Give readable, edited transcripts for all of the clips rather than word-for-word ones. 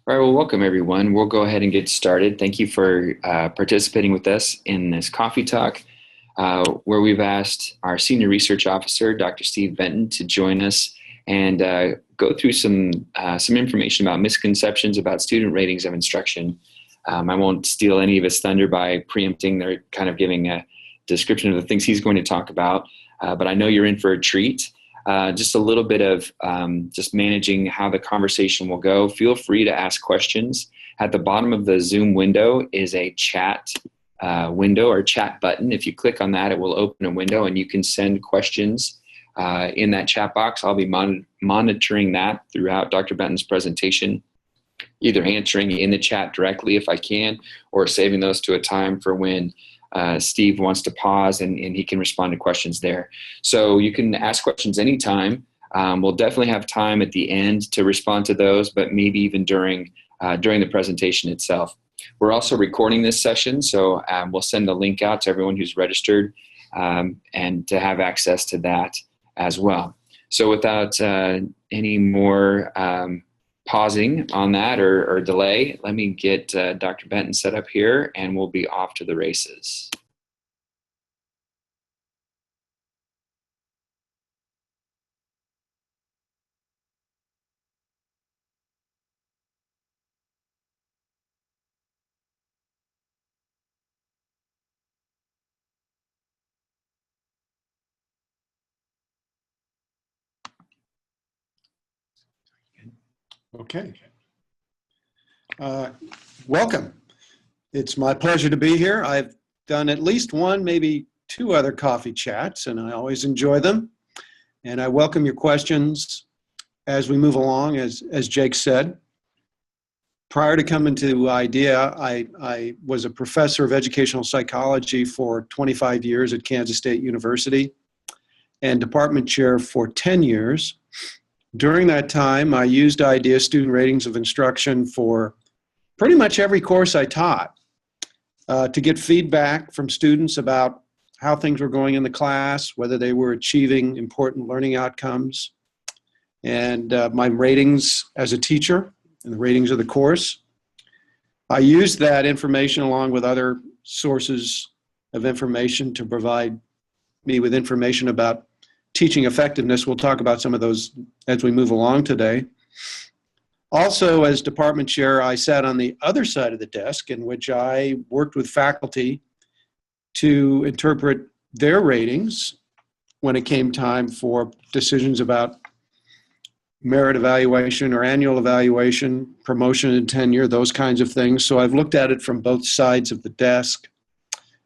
All right, well, welcome everyone. We'll go ahead and get started. Thank you for participating with us in this coffee talk, where we've asked our Senior Research Officer, Dr. Steve Benton, to join us and go through some information about misconceptions about student ratings of instruction. I won't steal any of his thunder by preempting or kind of giving a description of the things he's going to talk about, but I know you're in for a treat. Just a little bit of just managing how the conversation will go. Feel free to ask questions. At the bottom of the Zoom window is a chat window or chat button. If you click on that, it will open a window and you can send questions in that chat box. I'll be monitoring that throughout Dr. Benton's presentation, either answering in the chat directly if I can, or saving those to a time for when Steve wants to pause and he can respond to questions there. So you can ask questions anytime. We'll definitely have time at the end to respond to those, but maybe even during the presentation itself. We're also recording this session, so we'll send a link out to everyone who's registered and to have access to that as well. So without any more pausing on that or delay, let me get Dr. Benton set up here and we'll be off to the races. Okay. Welcome. It's my pleasure to be here. I've done at least one, maybe two other coffee chats, and I always enjoy them. And I welcome your questions as we move along, as Jake said. Prior to coming to IDEA, I was a professor of educational psychology for 25 years at Kansas State University and department chair for 10 years. During that time, I used IDEA student ratings of instruction for pretty much every course I taught to get feedback from students about how things were going in the class, whether they were achieving important learning outcomes, and my ratings as a teacher and the ratings of the course. I used that information along with other sources of information to provide me with information about teaching effectiveness. We'll talk about some of those as we move along today. Also, as department chair, I sat on the other side of the desk in which I worked with faculty to interpret their ratings when it came time for decisions about merit evaluation or annual evaluation, promotion and tenure, those kinds of things. So I've looked at it from both sides of the desk.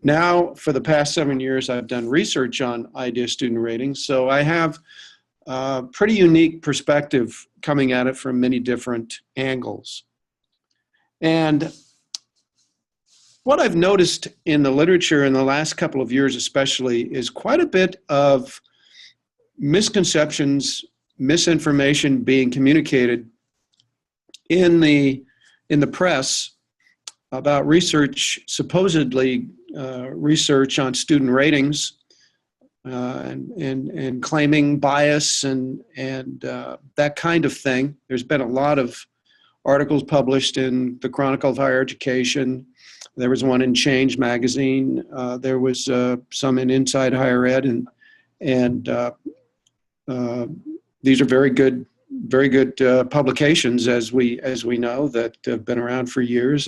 Now, for the past 7 years, I've done research on IDEA student ratings, so I have a pretty unique perspective coming at it from many different angles. And what I've noticed in the literature in the last couple of years especially is quite a bit of misconceptions, misinformation being communicated in the press about research, supposedly research on student ratings, and claiming bias and that kind of thing. There's been a lot of articles published in the Chronicle of Higher Education. There was one in Change magazine. There was some in Inside Higher Ed, and these are very good publications, as we know, that have been around for years.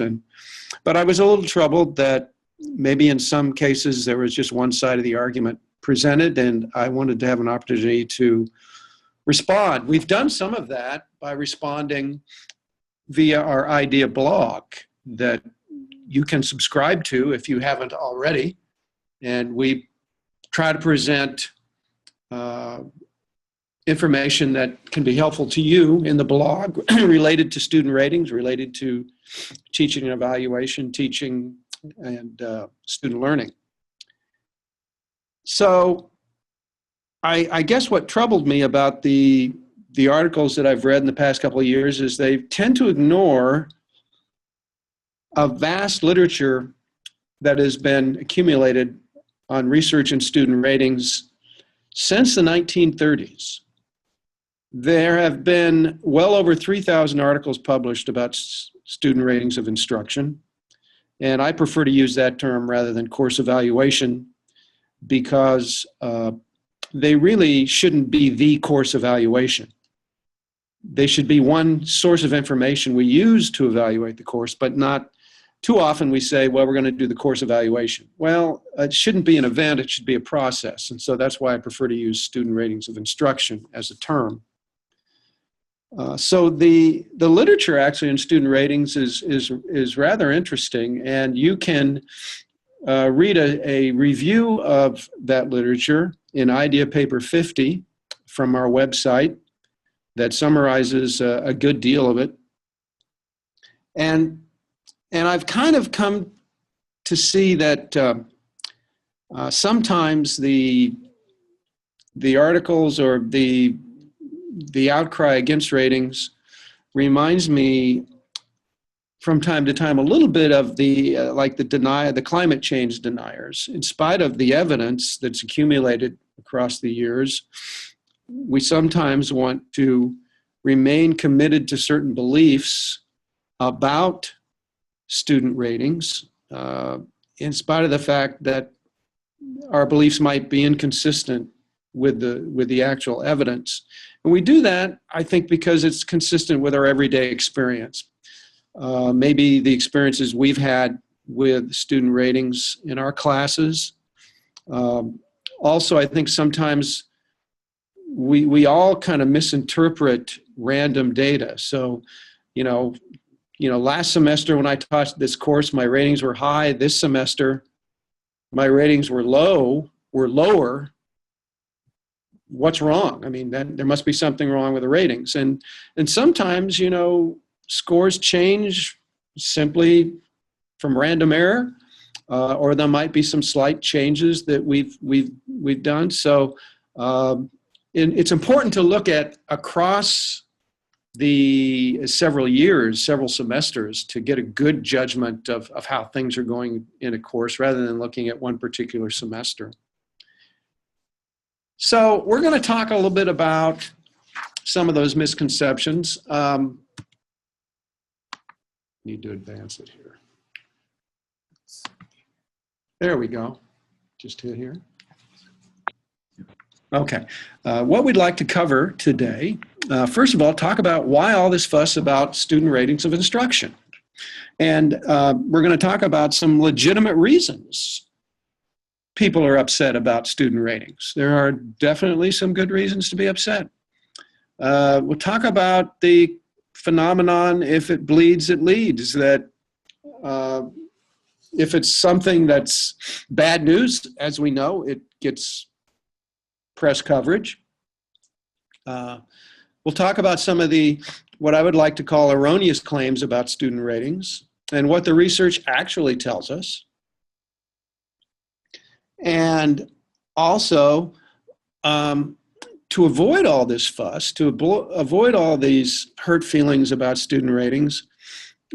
But I was a little troubled that maybe in some cases there was just one side of the argument presented, and I wanted to have an opportunity to respond. We've done some of that by responding via our IDEA blog that you can subscribe to if you haven't already. And we try to present information that can be helpful to you in the blog related to student ratings, related to teaching and evaluation, teaching and student learning. So I guess what troubled me about the articles that I've read in the past couple of years is they tend to ignore a vast literature that has been accumulated on research and student ratings since the 1930s. There have been well over 3,000 articles published about student ratings of instruction. And I prefer to use that term rather than course evaluation because they really shouldn't be the course evaluation. They should be one source of information we use to evaluate the course, but not too often we say, well, we're going to do the course evaluation. Well, it shouldn't be an event, it should be a process. And so that's why I prefer to use student ratings of instruction as a term. So the literature actually in student ratings is rather interesting, and you can read a review of that literature in Idea Paper 50 from our website that summarizes a good deal of it. And I've kind of come to see that sometimes the articles or the outcry against ratings reminds me from time to time a little bit of the climate change deniers. In spite of the evidence that's accumulated across the years, we sometimes want to remain committed to certain beliefs about student ratings, in spite of the fact that our beliefs might be inconsistent with the actual evidence. And we do that, I think, because it's consistent with our everyday experience. Maybe the experiences we've had with student ratings in our classes. Also, I think sometimes we all kind of misinterpret random data. So, last semester when I taught this course, my ratings were high. This semester, my ratings were lower. What's wrong? I mean, then there must be something wrong with the ratings. And sometimes, scores change simply from random error, or there might be some slight changes that we've done. So it's important to look at across the several semesters to get a good judgment of how things are going in a course rather than looking at one particular semester. So we're going to talk a little bit about some of those misconceptions. Need to advance it here. There we go. Just hit here. Okay. What we'd like to cover today, first of all, talk about why all this fuss about student ratings of instruction. And we're going to talk about some legitimate reasons people are upset about student ratings. There are definitely some good reasons to be upset. We'll talk about the phenomenon, if it bleeds, it leads, that if it's something that's bad news, as we know, it gets press coverage. We'll talk about some of what I would like to call erroneous claims about student ratings and what the research actually tells us. And also, to avoid all this fuss, to avoid all these hurt feelings about student ratings,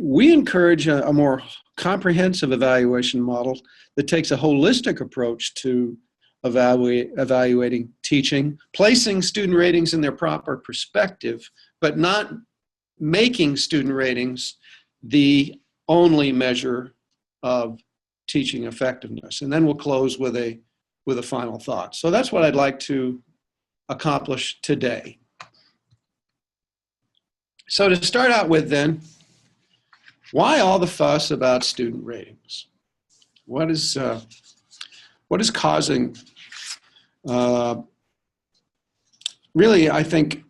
we encourage a more comprehensive evaluation model that takes a holistic approach to evaluating teaching, placing student ratings in their proper perspective, but not making student ratings the only measure of teaching effectiveness. And then we'll close with a final thought. So that's what I'd like to accomplish today. So to start out with then, why all the fuss about student ratings? What is causing, really, I think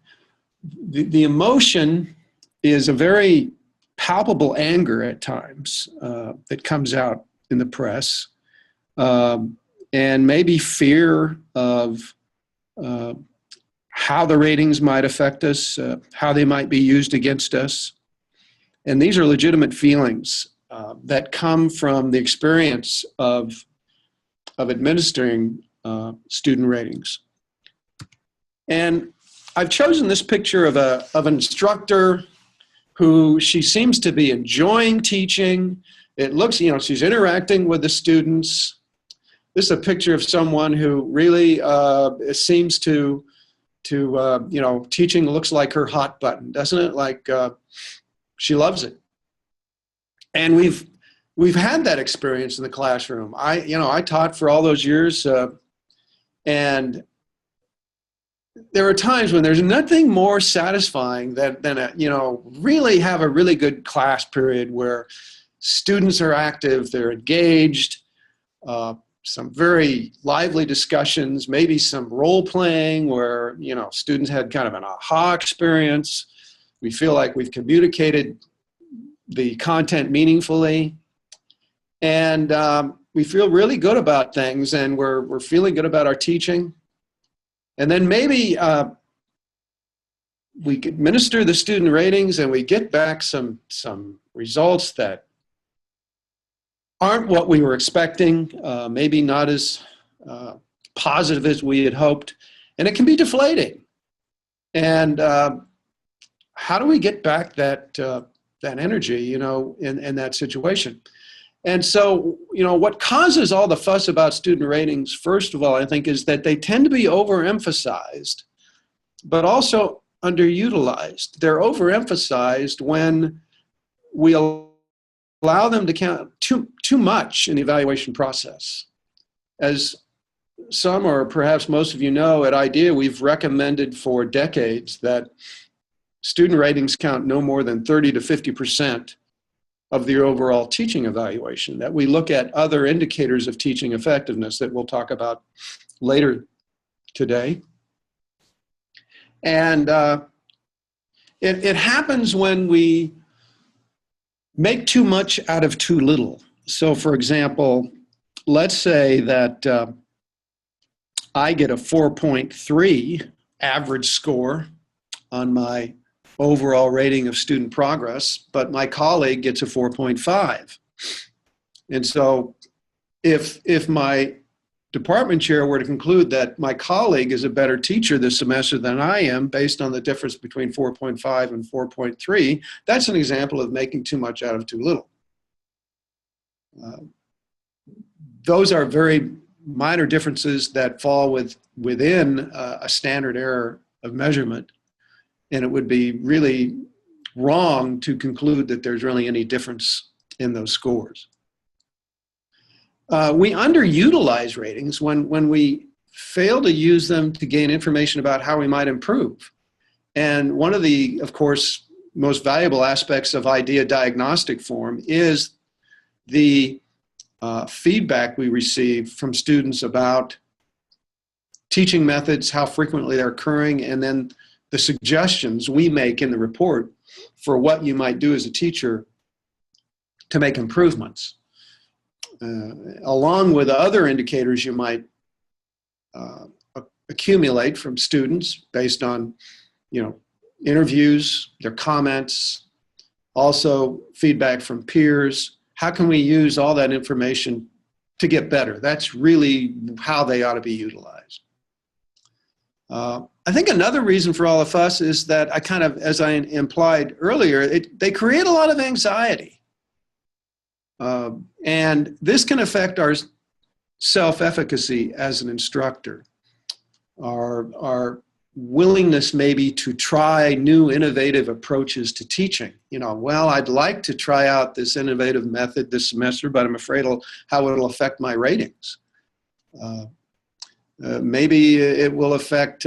the emotion is a very palpable anger at times that comes out in the press, and maybe fear of how the ratings might affect us, how they might be used against us. And these are legitimate feelings that come from the experience of administering student ratings. And I've chosen this picture of an instructor who she seems to be enjoying teaching. It looks, she's interacting with the students. This is a picture of someone who really seems to teaching looks like her hot button, doesn't it? Like she loves it. And we've had that experience in the classroom. I taught for all those years, and there are times when there's nothing more satisfying than really have a really good class period where students are active, they're engaged, some very lively discussions, maybe some role playing where students had kind of an aha experience. We feel like we've communicated the content meaningfully, and we feel really good about things, and we're feeling good about our teaching. And then maybe we administer the student ratings and we get back some results that aren't what we were expecting, maybe not as positive as we had hoped, and it can be deflating. And how do we get back that energy, in that situation? And so, what causes all the fuss about student ratings, first of all, I think, is that they tend to be overemphasized, but also underutilized. They're overemphasized when we allow them to count too much in the evaluation process. As some or perhaps most of you know, at IDEA, we've recommended for decades that student ratings count no more than 30 to 50% of the overall teaching evaluation, that we look at other indicators of teaching effectiveness that we'll talk about later today. And it happens when we make too much out of too little. So for example, let's say that I get a 4.3 average score on my overall rating of student progress, but my colleague gets a 4.5. And so if my department chair were to conclude that my colleague is a better teacher this semester than I am, based on the difference between 4.5 and 4.3, that's an example of making too much out of too little. Those are very minor differences that fall within a standard error of measurement. And it would be really wrong to conclude that there's really any difference in those scores. We underutilize ratings when we fail to use them to gain information about how we might improve. And one of the, of course, most valuable aspects of IDEA diagnostic form is the feedback we receive from students about teaching methods, how frequently they're occurring, and then the suggestions we make in the report for what you might do as a teacher to make improvements, along with other indicators you might accumulate from students based on, interviews, their comments, also feedback from peers. How can we use all that information to get better? That's really how they ought to be utilized. I think another reason for all the fuss is that as I implied earlier, they create a lot of anxiety. And this can affect our self-efficacy as an instructor, our willingness maybe to try new innovative approaches to teaching. Well, I'd like to try out this innovative method this semester, but I'm afraid how it'll affect my ratings. Maybe it will affect,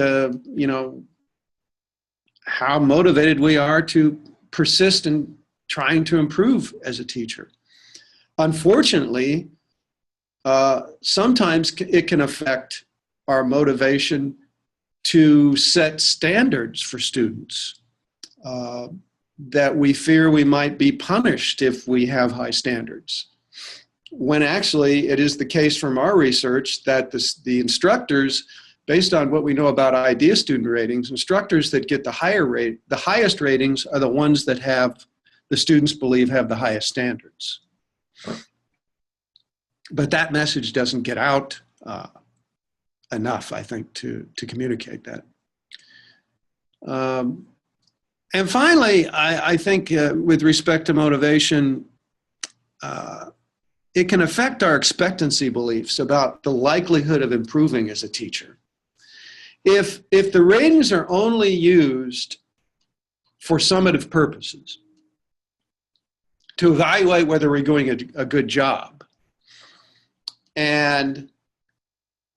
how motivated we are to persist in trying to improve as a teacher. Unfortunately, sometimes it can affect our motivation to set standards for students that we fear we might be punished if we have high standards. When actually it is the case from our research that the instructors, based on what we know about IDEA student ratings, instructors that get the highest ratings are the ones that the students believe have the highest standards. But that message doesn't get out enough, I think, to communicate that. And finally, I think with respect to motivation, it can affect our expectancy beliefs about the likelihood of improving as a teacher. If the ratings are only used for summative purposes, to evaluate whether we're doing a good job, and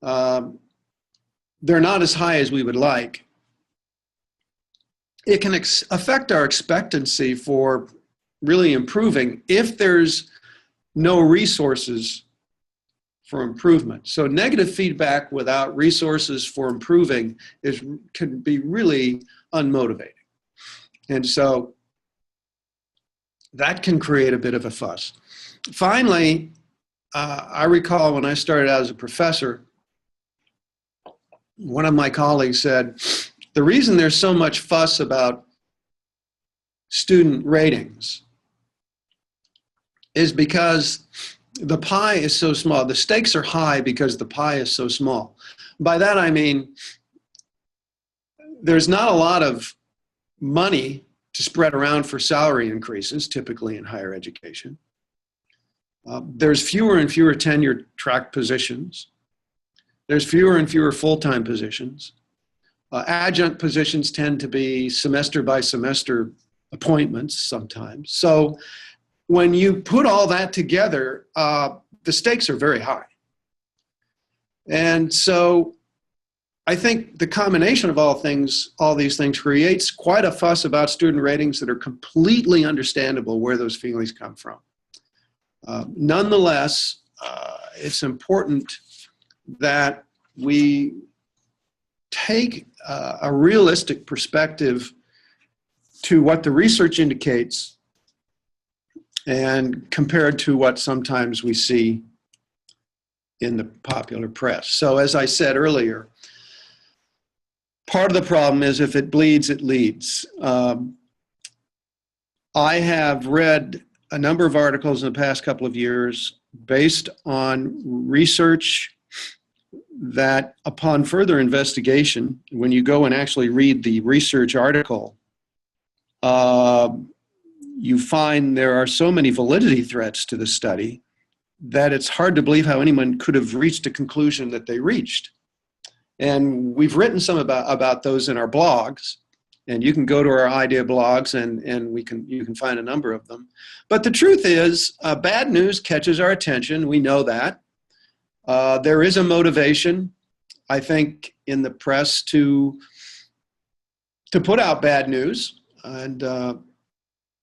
they're not as high as we would like, it can affect our expectancy for really improving if there's no resources for improvement. So negative feedback without resources for improving can be really unmotivating. And so that can create a bit of a fuss. Finally, I recall when I started out as a professor, one of my colleagues said, the reason there's so much fuss about student ratings is because the pie is so small. The stakes are high because the pie is so small. By that I mean, there's not a lot of money to spread around for salary increases, typically in higher education. There's fewer and fewer tenure track positions. There's fewer and fewer full-time positions. Adjunct positions tend to be semester by semester appointments sometimes. So when you put all that together, the stakes are very high. And so I think the combination of all these things creates quite a fuss about student ratings that are completely understandable where those feelings come from. Nonetheless, it's important that we take a realistic perspective to what the research indicates and compared to what sometimes we see in the popular press. So as I said earlier, part of the problem is if it bleeds, it leads. I have read a number of articles in the past couple of years based on research that upon further investigation, when you go and actually read the research article, you find there are so many validity threats to the study that it's hard to believe how anyone could have reached a conclusion that they reached. And we've written some about those in our blogs, and you can go to our idea blogs and you can find a number of them. But the truth is, bad news catches our attention. We know that. There is a motivation, I think, in the press to put out bad news, and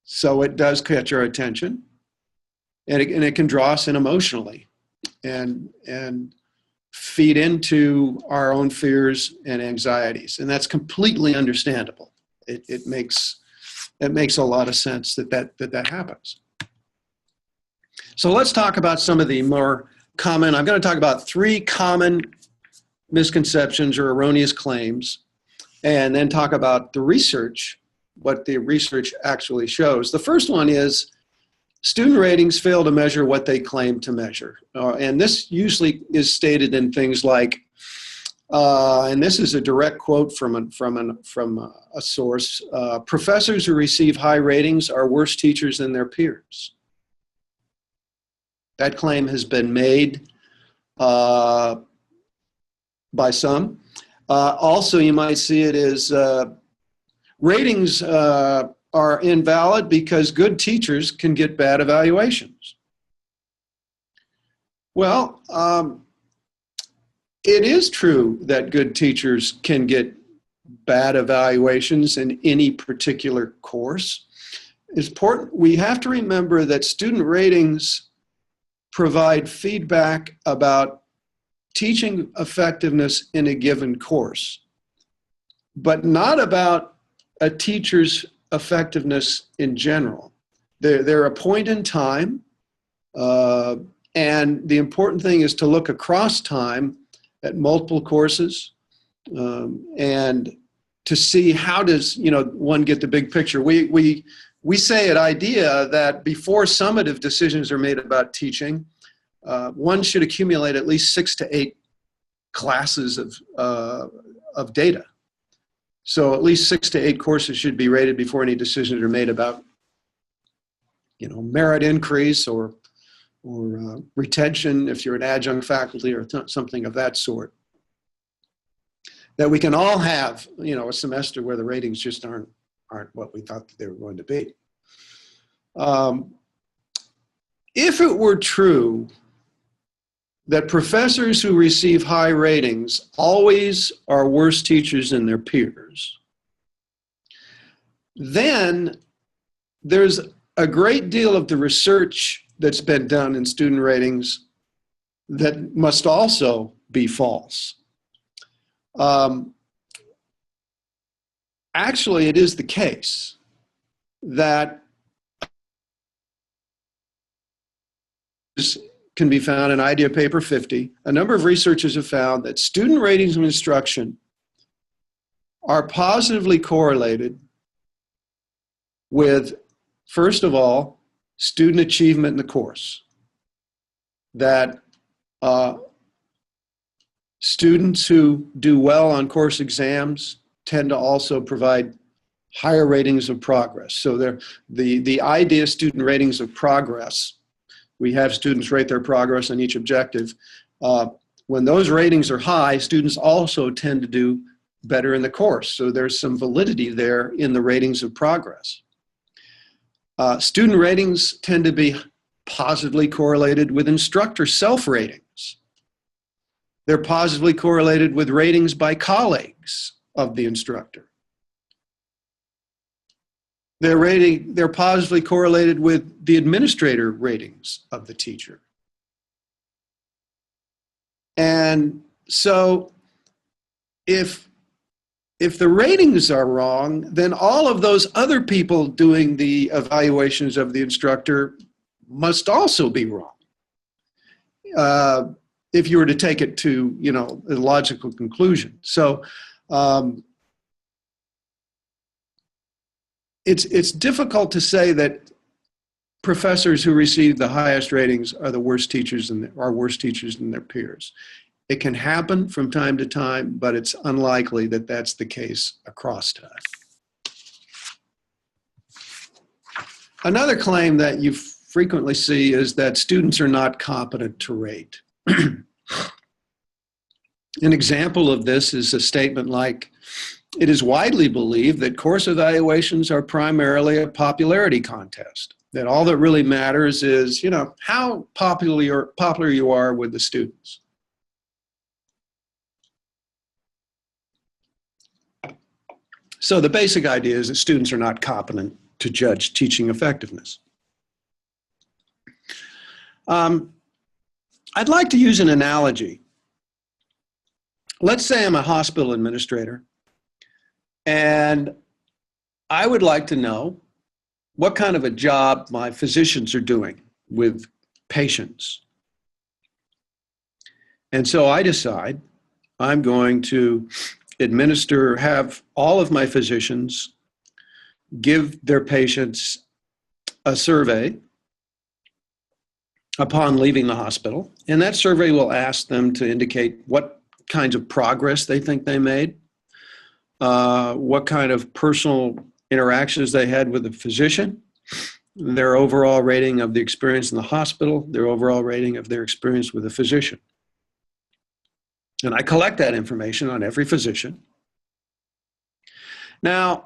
so it does catch our attention, and it can draw us in emotionally, and feed into our own fears and anxieties, and that's completely understandable. It makes a lot of sense that happens. So let's talk about some of the more common. I'm going to talk about 3 common misconceptions or erroneous claims, and then talk about the research, what the research actually shows. The first one is student ratings fail to measure what they claim to measure. And this usually is stated in things like, and this is a direct quote from a source, professors who receive high ratings are worse teachers than their peers. That claim has been made by some. Also, you might see it as ratings are invalid because good teachers can get bad evaluations. Well, it is true that good teachers can get bad evaluations in any particular course. It's important. We have to remember that student ratings provide feedback about teaching effectiveness in a given course, but not about a teacher's effectiveness in general. They're a point in time, and the important thing is to look across time at multiple courses and to see how does one get the big picture. We say at IDEA that before summative decisions are made about teaching, one should accumulate at least 6 to 8 classes of data. So at least 6 to 8 courses should be rated before any decisions are made about, merit increase or retention if you're an adjunct faculty or something of that sort. that we can all have, a semester where the ratings just aren't what we thought that they were going to be. If it were true that professors who receive high ratings always are worse teachers than their peers, then there's a great deal of the research that's been done in student ratings that must also be false. Actually, it is the case that this can be found in Idea Paper 50. A number of researchers have found that student ratings of instruction are positively correlated with, first of all, student achievement in the course. That students who do well on course exams tend to also provide higher ratings of progress. So the idea student ratings of progress, we have students rate their progress on each objective. When those ratings are high, students also tend to do better in the course. So there's some validity there in the ratings of progress. Student ratings tend to be positively correlated with instructor self-ratings. They're positively correlated with ratings by colleagues of the instructor. They're positively correlated with the administrator ratings of the teacher. And so if the ratings are wrong, then all of those other people doing the evaluations of the instructor must also be wrong. If you were to take it to, a logical conclusion. So it's difficult to say that professors who receive the highest ratings are the worst teachers and are worse teachers than their peers. It can happen from time to time, but it's unlikely that that's the case across time. Another claim that you frequently see is that students are not competent to rate. An example of this is a statement like, it is widely believed that course evaluations are primarily a popularity contest, that all that really matters is, how popular you are with the students. So the basic idea is that students are not competent to judge teaching effectiveness. I'd like to use an analogy. Let's say I'm a hospital administrator, and I would like to know what kind of a job my physicians are doing with patients. And so I decide I'm going to have all of my physicians give their patients a survey upon leaving the hospital. And that survey will ask them to indicate what kinds of progress they think they made, what kind of personal interactions they had with the physician, their overall rating of the experience in the hospital, their overall rating of their experience with the physician. And I collect that information on every physician. Now,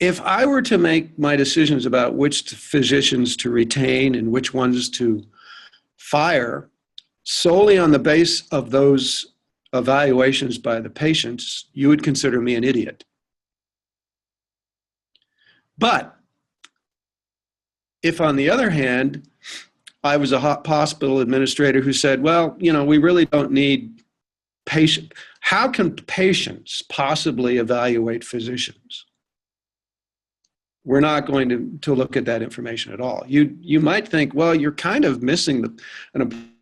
if I were to make my decisions about which physicians to retain and which ones to fire solely on the base of those evaluations by the patients, you would consider me an idiot. But if, on the other hand, I was a hospital administrator who said, well, we really don't need patient. How can patients possibly evaluate physicians? We're not going to look at that information at all. You might think, well, you're kind of missing an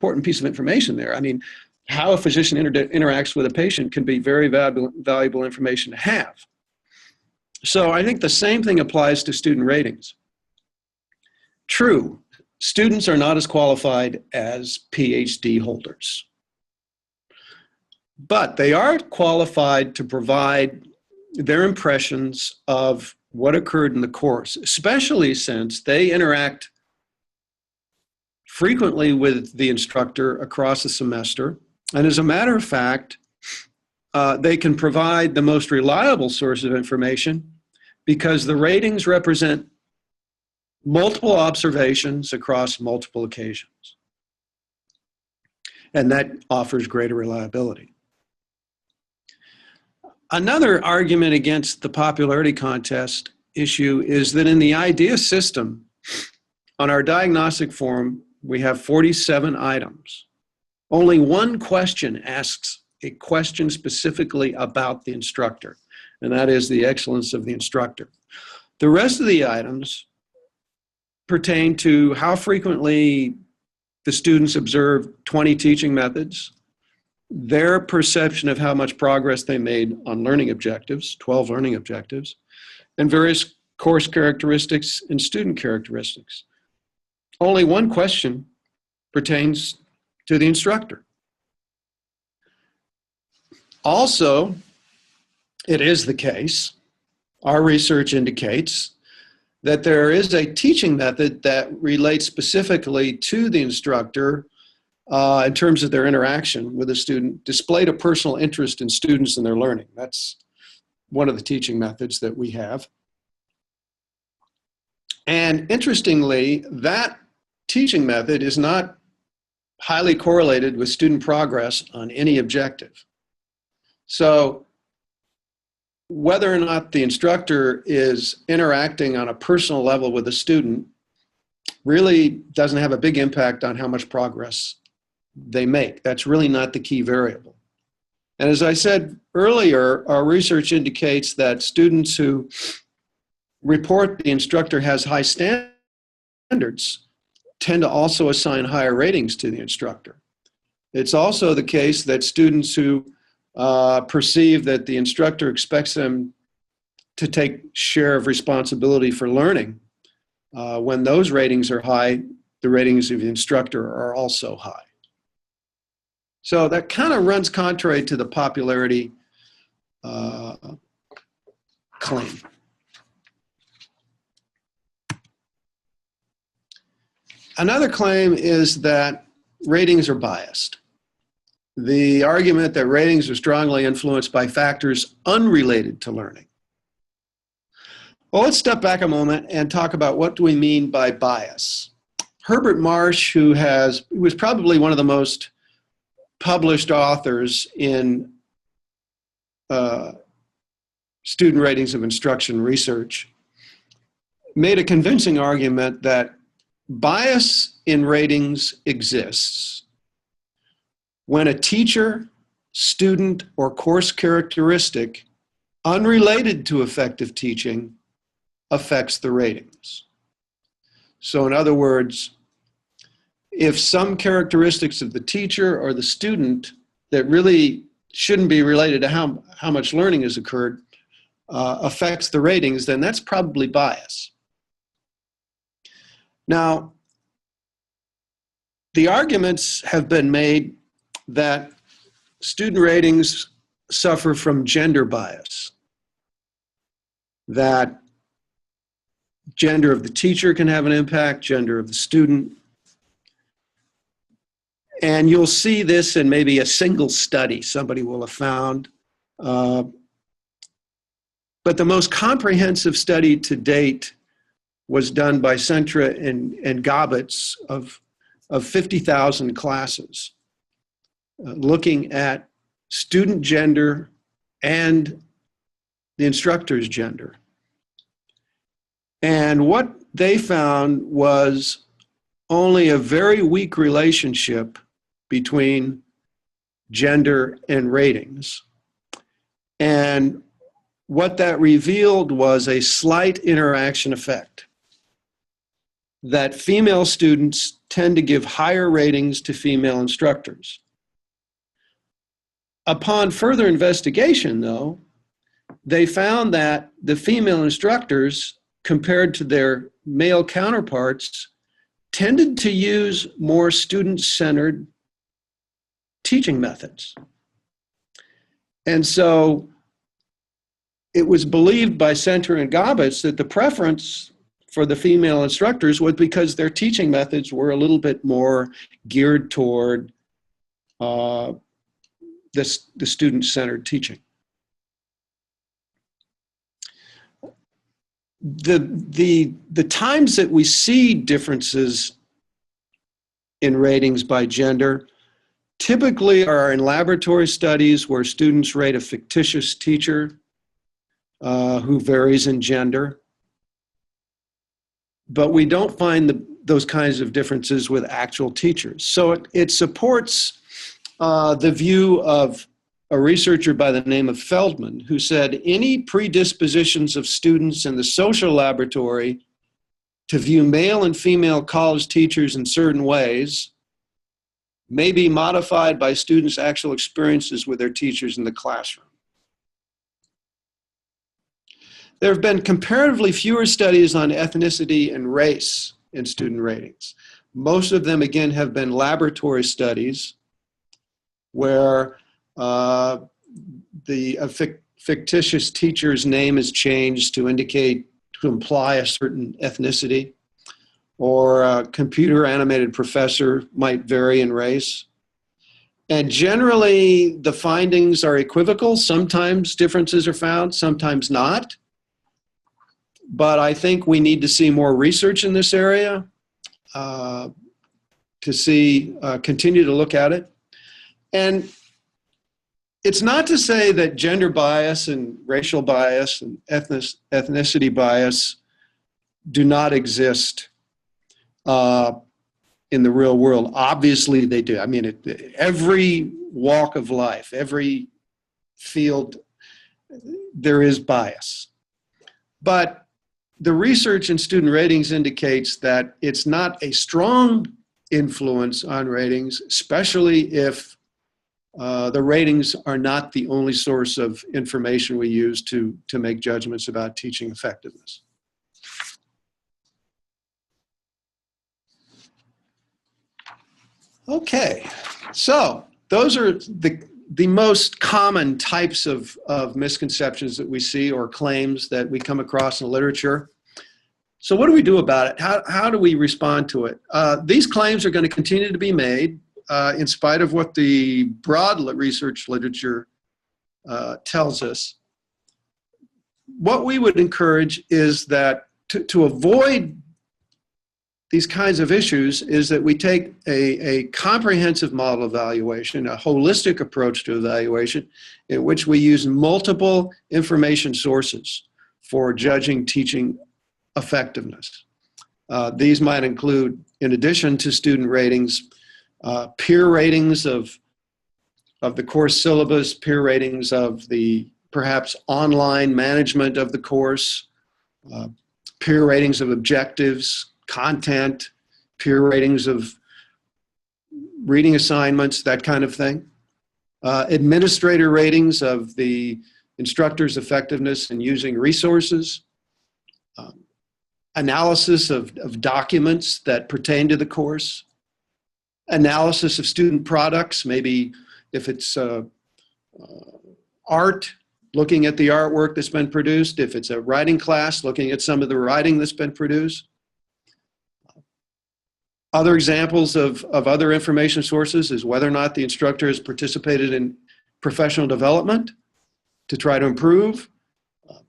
important piece of information there. I mean, how a physician interacts with a patient can be very valuable information to have. So I think the same thing applies to student ratings. True, students are not as qualified as PhD holders, but they are qualified to provide their impressions of what occurred in the course, especially since they interact frequently with the instructor across the semester. And as a matter of fact, they can provide the most reliable source of information because the ratings represent multiple observations across multiple occasions. And that offers greater reliability. Another argument against the popularity contest issue is that in the IDEA system, on our diagnostic form, we have 47 items. Only one question asks a question specifically about the instructor, and that is the excellence of the instructor. The rest of the items pertain to how frequently the students observe 20 teaching methods, their perception of how much progress they made on learning objectives, 12 learning objectives, and various course characteristics and student characteristics. Only one question pertains to the instructor. Also, it is the case, our research indicates, that there is a teaching method that relates specifically to the instructor in terms of their interaction with a student, displayed a personal interest in students and their learning. That's one of the teaching methods that we have. And interestingly, that teaching method is not highly correlated with student progress on any objective. So whether or not the instructor is interacting on a personal level with a student really doesn't have a big impact on how much progress they make. That's really not the key variable. And as I said earlier, our research indicates that students who report the instructor has high standards tend to also assign higher ratings to the instructor. It's also the case that students who perceive that the instructor expects them to take share of responsibility for learning, when those ratings are high, the ratings of the instructor are also high. So that kind of runs contrary to the popularity claim. Another claim is that ratings are biased. The argument that ratings are strongly influenced by factors unrelated to learning. Well, let's step back a moment and talk about what do we mean by bias. Herbert Marsh, who was probably one of the most published authors in student ratings of instruction research, made a convincing argument that bias in ratings exists when a teacher, student, or course characteristic unrelated to effective teaching affects the ratings. So in other words, if some characteristics of the teacher or the student that really shouldn't be related to how much learning has occurred affects the ratings, then that's probably bias. Now, the arguments have been made that student ratings suffer from gender bias, that gender of the teacher can have an impact, gender of the student. And you'll see this in maybe a single study somebody will have found. But the most comprehensive study to date was done by Centra and Gobbets of 50,000 classes, looking at student gender and the instructor's gender. And what they found was only a very weak relationship between gender and ratings. And what that revealed was a slight interaction effect, that female students tend to give higher ratings to female instructors. Upon further investigation, though, they found that the female instructors, compared to their male counterparts, tended to use more student-centered teaching methods. And so it was believed by Centra and Gobbets that the preference for the female instructors was because their teaching methods were a little bit more geared toward the student-centered teaching. The times that we see differences in ratings by gender typically are in laboratory studies where students rate a fictitious teacher who varies in gender. But we don't find those kinds of differences with actual teachers. So it supports the view of a researcher by the name of Feldman, who said any predispositions of students in the social laboratory to view male and female college teachers in certain ways may be modified by students' actual experiences with their teachers in the classroom. There have been comparatively fewer studies on ethnicity and race in student ratings. Most of them, again, have been laboratory studies where the fictitious teacher's name is changed to imply a certain ethnicity, or a computer animated professor might vary in race. And generally, the findings are equivocal. Sometimes differences are found, sometimes not. But I think we need to see more research in this area to continue to look at it. And it's not to say that gender bias and racial bias and ethnicity bias do not exist in the real world. Obviously they do. I mean, every walk of life, every field, there is bias. But the research in student ratings indicates that it's not a strong influence on ratings, especially if the ratings are not the only source of information we use to make judgments about teaching effectiveness. Okay, so those are the most common types of misconceptions that we see, or claims that we come across in the literature. So what do we do about it? How do we respond to it? These claims are going to continue to be made in spite of what the broad research literature tells us. What we would encourage is that to avoid these kinds of issues is that we take a comprehensive model evaluation, a holistic approach to evaluation, in which we use multiple information sources for judging teaching effectiveness. These might include, in addition to student ratings, peer ratings of the course syllabus, peer ratings of the perhaps online management of the course, peer ratings of objectives, content, peer ratings of reading assignments, that kind of thing. Administrator ratings of the instructor's effectiveness in using resources. Analysis of documents that pertain to the course. Analysis of student products, maybe if it's art, looking at the artwork that's been produced. If it's a writing class, looking at some of the writing that's been produced. Other examples of other information sources is whether or not the instructor has participated in professional development to try to improve.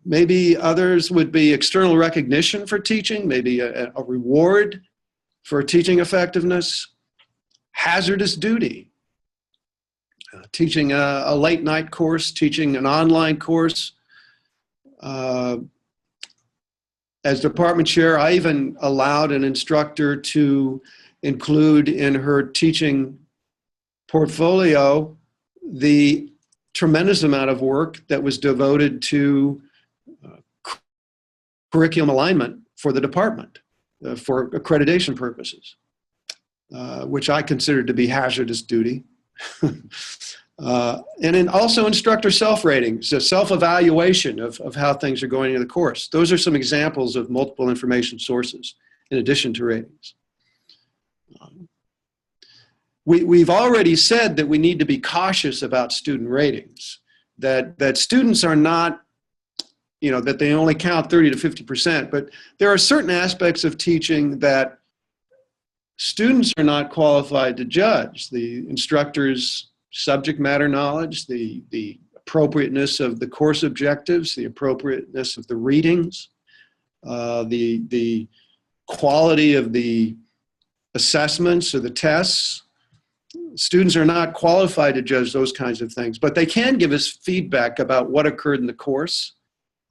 Maybe others would be external recognition for teaching, maybe a reward for teaching effectiveness. Hazardous duty, teaching a late night course, teaching an online course. As department chair, I even allowed an instructor to include in her teaching portfolio the tremendous amount of work that was devoted to curriculum alignment for the department for accreditation purposes, which I considered to be hazardous duty. And then also instructor self-ratings, a self-evaluation of how things are going in the course. Those are some examples of multiple information sources in addition to ratings. We've already said that we need to be cautious about student ratings, that students are not, that they only count 30 to 50%, but there are certain aspects of teaching that students are not qualified to judge. The instructor's subject matter knowledge, the appropriateness of the course objectives, the appropriateness of the readings, the quality of the assessments or the tests. Students are not qualified to judge those kinds of things, but they can give us feedback about what occurred in the course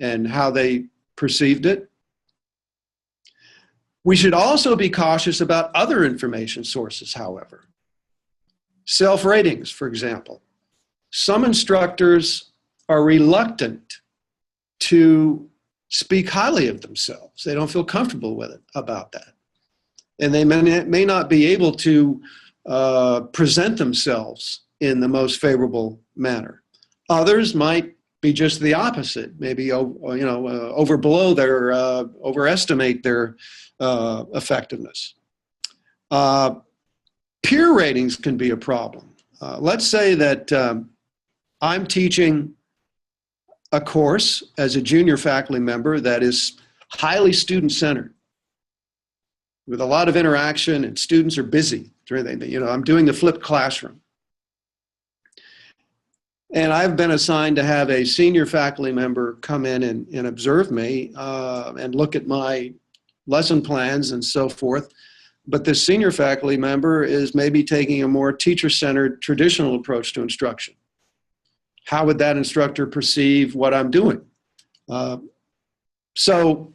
and how they perceived it. We should also be cautious about other information sources, however. Self-ratings, for example. Some instructors are reluctant to speak highly of themselves. They don't feel comfortable with it about that. And they may not be able to present themselves in the most favorable manner. Others might be just the opposite, maybe overestimate their effectiveness. Peer ratings can be a problem. Let's say that I'm teaching a course as a junior faculty member that is highly student-centered, with a lot of interaction, and students are busy. I'm doing the flipped classroom. And I've been assigned to have a senior faculty member come in and observe me and look at my lesson plans and so forth. But this senior faculty member is maybe taking a more teacher-centered traditional approach to instruction. How would that instructor perceive what I'm doing? So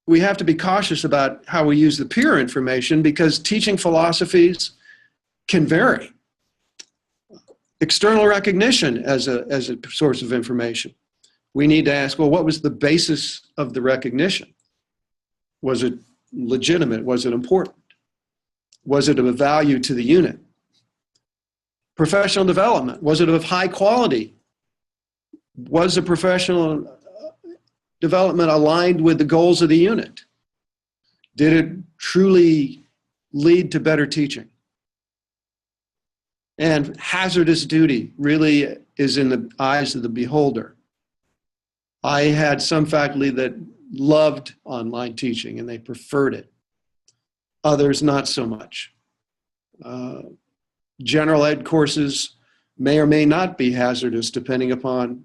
we have to be cautious about how we use the peer information, because teaching philosophies can vary. External recognition as a source of information. We need to ask, well, what was the basis of the recognition? Was it legitimate? Was it important? Was it of value to the unit? Professional development, was it of high quality? Was the professional development aligned with the goals of the unit? Did it truly lead to better teaching? And hazardous duty really is in the eyes of the beholder. I had some faculty that loved online teaching and they preferred it. Others not so much. General ed courses may or may not be hazardous depending upon,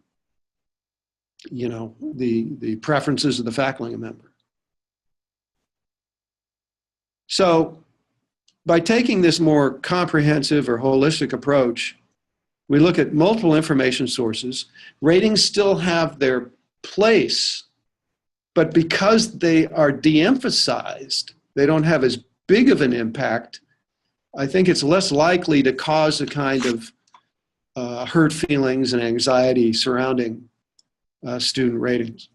the preferences of the faculty member. So by taking this more comprehensive or holistic approach, we look at multiple information sources. Ratings still have their place, but because they are de-emphasized, they don't have as big of an impact. I think it's less likely to cause a kind of hurt feelings and anxiety surrounding student ratings.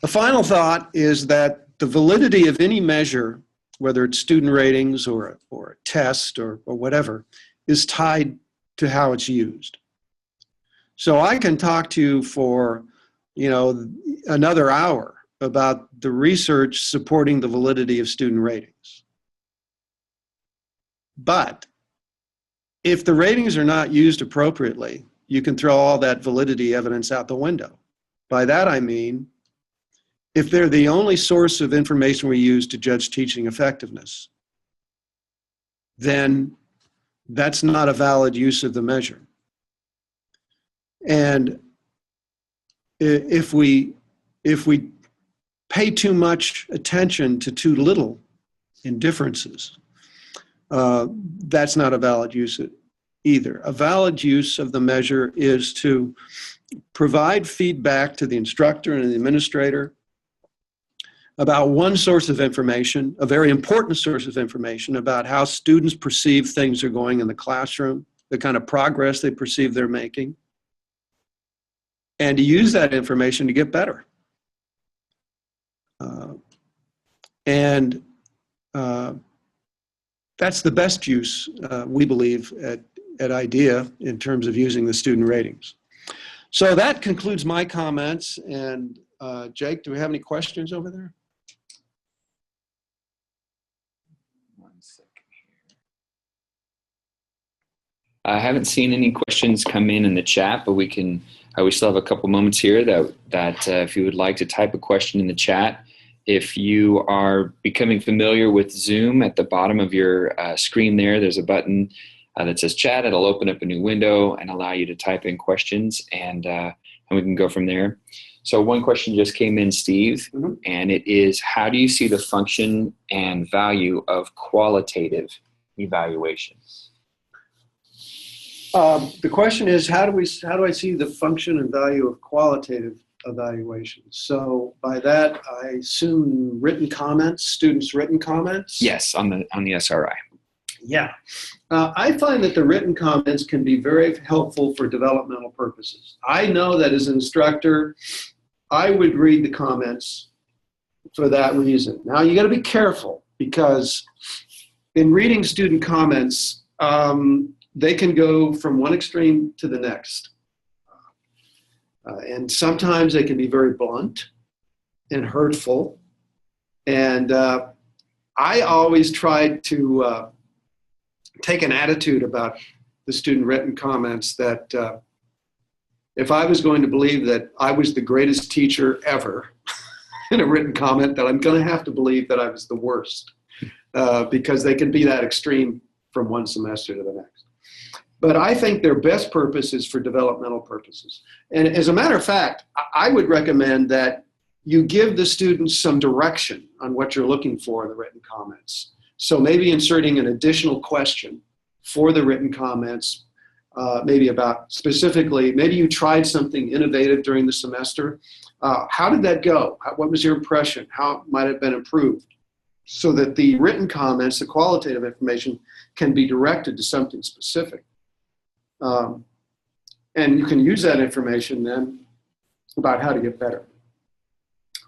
The final thought is that the validity of any measure, whether it's student ratings or a test or whatever, is tied to how it's used. So I can talk to you for another hour about the research supporting the validity of student ratings. But if the ratings are not used appropriately, you can throw all that validity evidence out the window. By that I mean, if they're the only source of information we use to judge teaching effectiveness, then that's not a valid use of the measure. And if we pay too much attention to too little in differences, that's not a valid use either. A valid use of the measure is to provide feedback to the instructor and the administrator about one source of information, a very important source of information about how students perceive things are going in the classroom, the kind of progress they perceive they're making, and to use that information to get better. That's the best use, we believe, at IDEA in terms of using the student ratings. So that concludes my comments. And Jake, do we have any questions over there? One second here. I haven't seen any questions come in the chat, but we still have a couple moments here that if you would like to type a question in the chat. If you are becoming familiar with Zoom, at the bottom of your screen there's a button that says chat. It'll open up a new window and allow you to type in questions, and we can go from there. So one question just came in, Steve, and it is, how do you see the function and value of qualitative evaluations? The question is, how do I see the function and value of qualitative evaluations? So by that, I assume written comments, students' written comments? Yes, on the SRI. Yeah. I find that the written comments can be very helpful for developmental purposes. I know that as an instructor, I would read the comments for that reason. Now, you got to be careful, because in reading student comments, they can go from one extreme to the next. And sometimes they can be very blunt and hurtful. And I always tried to take an attitude about the student written comments that if I was going to believe that I was the greatest teacher ever in a written comment, that I'm going to have to believe that I was the worst, because they can be that extreme from one semester to the next. But I think their best purpose is for developmental purposes. And as a matter of fact, I would recommend that you give the students some direction on what you're looking for in the written comments. So maybe inserting an additional question for the written comments, maybe about specifically, maybe you tried something innovative during the semester. How did that go? What was your impression? How might it have been improved? So that the written comments, the qualitative information, can be directed to something specific. And you can use that information then about how to get better.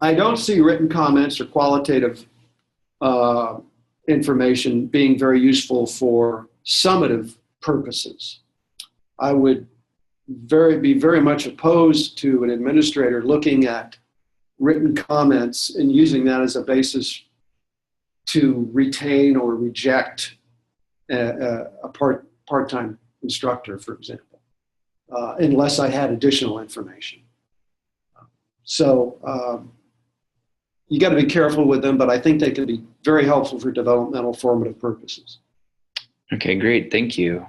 I don't see written comments or qualitative information being very useful for summative purposes. I would be very much opposed to an administrator looking at written comments and using that as a basis to retain or reject a part-time instructor, for example, unless I had additional information. So you got to be careful with them, but I think they can be very helpful for developmental formative purposes. Okay, great. Thank you.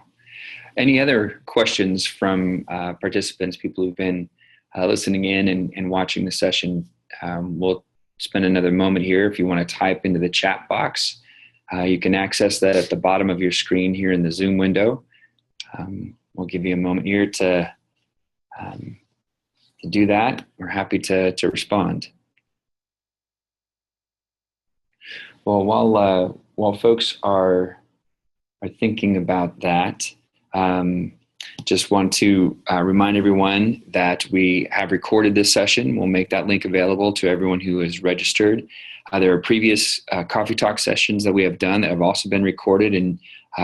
Any other questions from participants, people who've been listening in and watching the session? We'll spend another moment here. If you want to type into the chat box, you can access that at the bottom of your screen here in the Zoom window. We'll give you a moment here to do that. We're happy to respond. Well, while folks are thinking about that, just want to remind everyone that we have recorded this session. We'll make that link available to everyone who is registered. There are previous Coffee Talk sessions that we have done that have also been recorded, and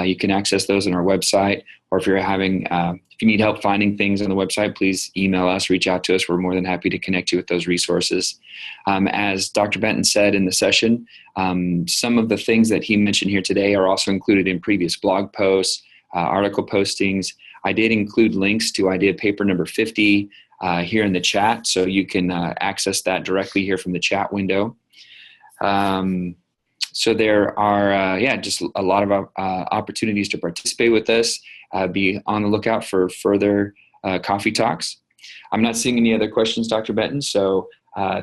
you can access those on our website. Or if you're if you need help finding things on the website, please email us, reach out to us. We're more than happy to connect you with those resources. As Dr. Benton said in the session, some of the things that he mentioned here today are also included in previous blog posts, article postings. I did include links to idea paper number 50 here in the chat, so you can access that directly here from the chat window. So there are, just a lot of opportunities to participate with us. Be on the lookout for further coffee talks. I'm not seeing any other questions, Dr. Benton, so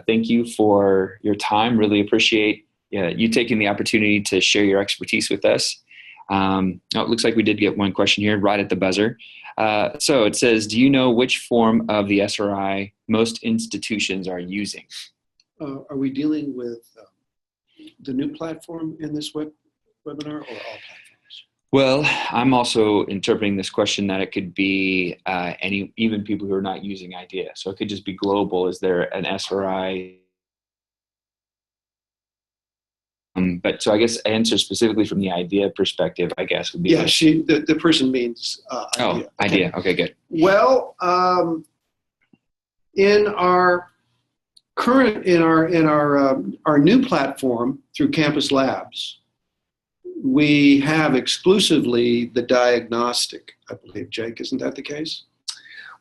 thank you for your time. Really appreciate you taking the opportunity to share your expertise with us. It looks like we did get one question here right at the buzzer. So it says, do you know which form of the SRI most institutions are using? Are we dealing with the new platform in this webinar or all platforms? Well, I'm also interpreting this question that it could be even people who are not using IDEA. So it could just be global. Is there an SRI? But so I guess answer specifically from the IDEA perspective, I guess would be. Yeah, the person means IDEA. Oh, IDEA. Okay, good. Well, in our new platform through Campus Labs, we have exclusively the diagnostic, I believe, Jake, isn't that the case?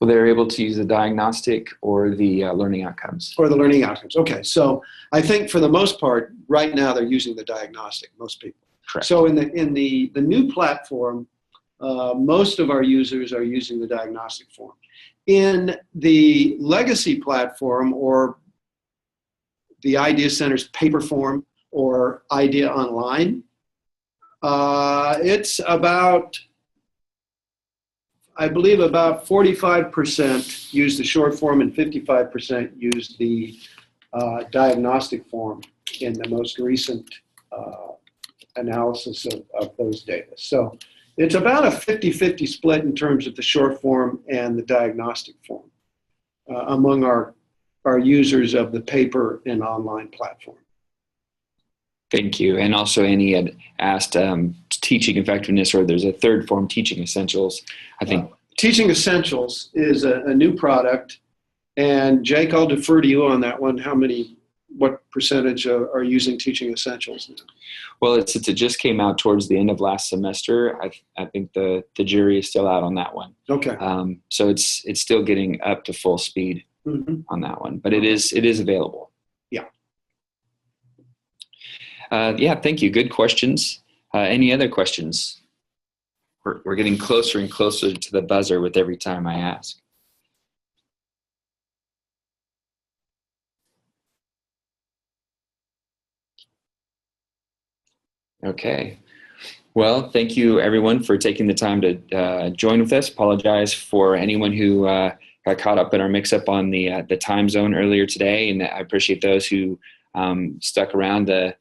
Well, they're able to use the diagnostic or the learning outcomes. Or the learning outcomes. Okay, so I think for the most part, right now they're using the diagnostic, most people. Correct. So in the new platform, most of our users are using the diagnostic form. In the legacy platform, or the Idea Center's paper form, or Idea Online, it's about, I believe, about 45% use the short form and 55% use the diagnostic form in the most recent analysis of those data. So it's about a 50-50 split in terms of the short form and the diagnostic form among our users of the paper and online platform. Thank you. And also Annie had asked teaching effectiveness, or there's a third form, Teaching Essentials. I think Teaching Essentials is a new product, and Jake, I'll defer to you on that one. What percentage are using Teaching Essentials now? Well, since it just came out towards the end of last semester, I think the jury is still out on that one. Okay. So it's still getting up to full speed on that one, but it is available. Yeah. Yeah. Thank you. Good questions. Any other questions? We're getting closer and closer to the buzzer with every time I ask. Okay. Well, thank you everyone for taking the time to join with us. Apologize for anyone who got caught up in our mix-up on the time zone earlier today, and I appreciate those who stuck around to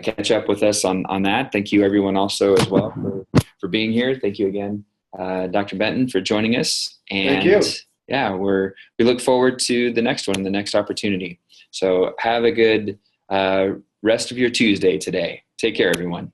catch up with us on that. Thank you everyone also as well for being here. Thank you again, Dr. Benton, for joining us. And thank you. Yeah, we look forward to the next one, the next opportunity. So have a good rest of your Tuesday today. Take care, everyone.